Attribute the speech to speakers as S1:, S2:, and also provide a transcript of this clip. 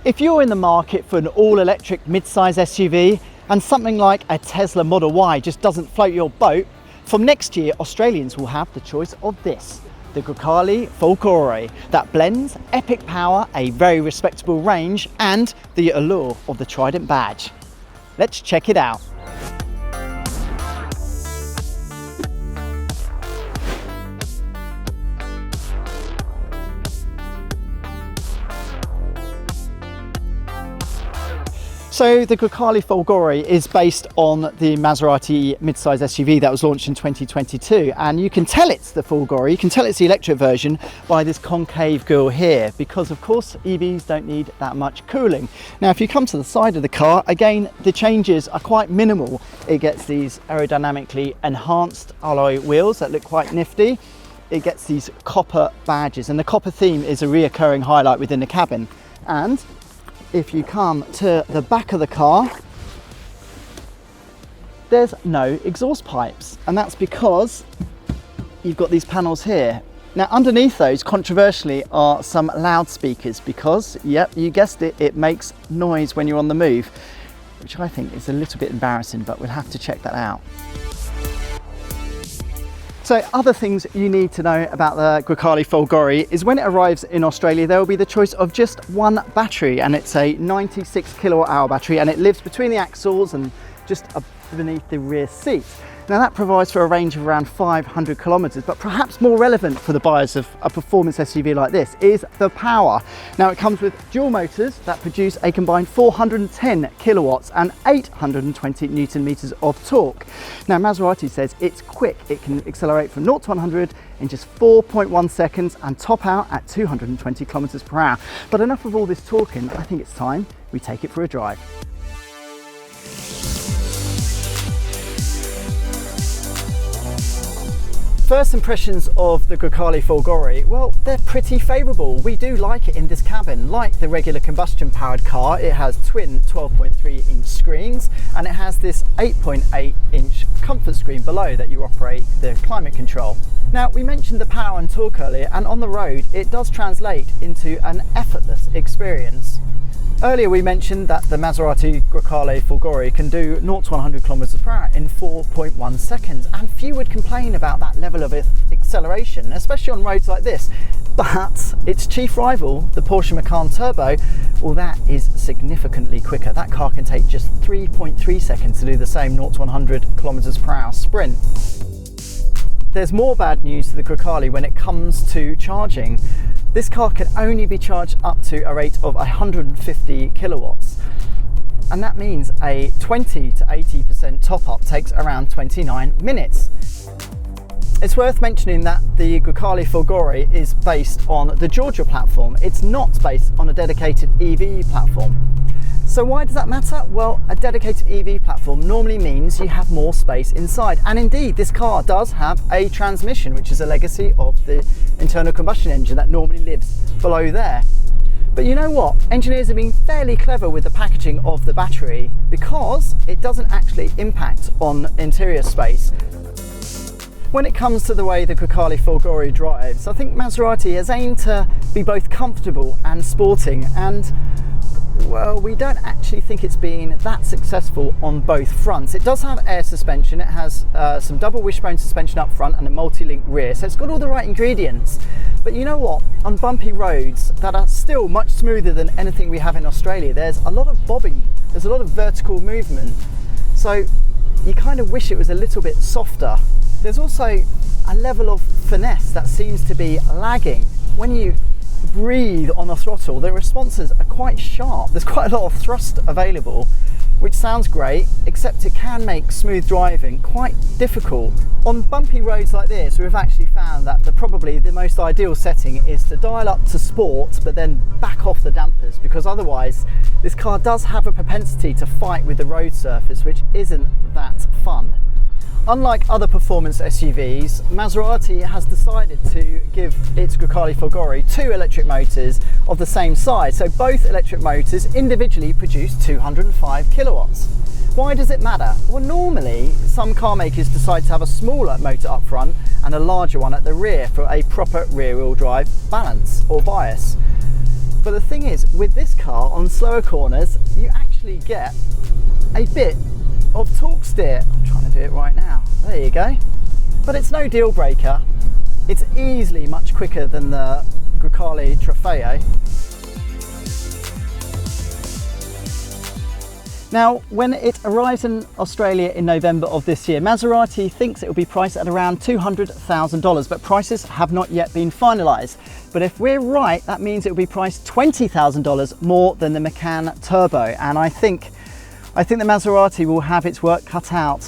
S1: If you're in the market for an all-electric mid-size SUV and something like a Tesla Model Y just doesn't float your boat, from next year Australians will have the choice of this, the Grecale Folgore, that blends epic power, a very respectable range and the allure of the Trident badge. Let's check it out. So the Grecale Folgore is based on the Maserati mid-size SUV that was launched in 2022, and you can tell it's the Folgore, you can tell it's the electric version by this concave grille here, because of course EVs don't need that much cooling. Now if you come to the side of the car, again the changes are quite minimal. It gets these aerodynamically enhanced alloy wheels that look quite nifty. It gets these copper badges, and the copper theme is a reoccurring highlight within the cabin. And if you come to the back of the car, there's no exhaust pipes, and that's because you've got these panels here. Now underneath those, controversially, are some loudspeakers because, yep, you guessed it, it makes noise when you're on the move, which I think is a little bit embarrassing, but we'll have to check that out. So other things you need to know about the Grecale Folgore is when it arrives in Australia, there will be the choice of just one battery, and it's a 96 kilowatt hour battery, and it lives between the axles and just beneath the rear seat. Now that provides for a range of around 500 kilometers, but perhaps more relevant for the buyers of a performance SUV like this is the power. Now it comes with dual motors that produce a combined 410 kilowatts and 820 Newton meters of torque. Now Maserati says it's quick. It can accelerate from 0 to 100 in just 4.1 seconds and top out at 220 kilometers per hour. But enough of all this talking, I think it's time we take it for a drive. First impressions of the Grecale Folgore, well, they're pretty favourable. We do like it in this cabin. Like the regular combustion powered car, it has twin 12.3 inch screens, and it has this 8.8 inch comfort screen below that you operate the climate control. Now we mentioned the power and torque earlier, and on the road it does translate into an effortless experience. Earlier we mentioned that the Maserati Grecale Folgore can do 0 to 100 kilometers per hour in 4.1 seconds, and few would complain about that level of acceleration, especially on roads like this. But its chief rival, the Porsche Macan Turbo, well, that is significantly quicker. That car can take just 3.3 seconds to do the same 0 to 100 kilometers per hour sprint. There's more bad news to the Grecale when it comes to charging. This car can only be charged up to a rate of 150 kilowatts. And that means a 20 to 80% top up takes around 29 minutes. It's worth mentioning that the Grecale Folgore is based on the Georgia platform. It's not based on a dedicated EV platform. So why does that matter? Well, a dedicated EV platform normally means you have more space inside. And indeed, this car does have a transmission, which is a legacy of the internal combustion engine that normally lives below there. But you know what? Engineers have been fairly clever with the packaging of the battery because it doesn't actually impact on interior space. When it comes to the way the Grecale Folgore drives, I think Maserati has aimed to be both comfortable and sporting, and well, we don't actually think it's been that successful on both fronts. It does have air suspension, it has some double wishbone suspension up front and a multi-link rear, so it's got all the right ingredients. But you know what? On bumpy roads that are still much smoother than anything we have in Australia, there's a lot of bobbing, there's a lot of vertical movement. So you kind of wish it was a little bit softer. There's also a level of finesse that seems to be lagging. When you breathe on the throttle, the responses are quite sharp. There's quite a lot of thrust available, which sounds great, except it can make smooth driving quite difficult. On bumpy roads like this, we've actually found that probably the most ideal setting is to dial up to sport, but then back off the dampers, because otherwise this car does have a propensity to fight with the road surface, which isn't that fun. Unlike other performance SUVs, Maserati has decided to give its Grecale Folgore 2 electric motors of the same size, so both electric motors individually produce 205 kilowatts. Why does it matter? Well, normally some car makers decide to have a smaller motor up front and a larger one at the rear for a proper rear-wheel drive balance or bias. But the thing is, with this car on slower corners, you actually get a bit of torque steer. I'm trying to do it right now. There you go. But it's no deal breaker. It's easily much quicker than the Grecale Trofeo. Now, when it arrives in Australia in November of this year, Maserati thinks it will be priced at around $200,000, but prices have not yet been finalised. But if we're right, that means it will be priced $20,000 more than the Macan Turbo, and I think the Maserati will have its work cut out.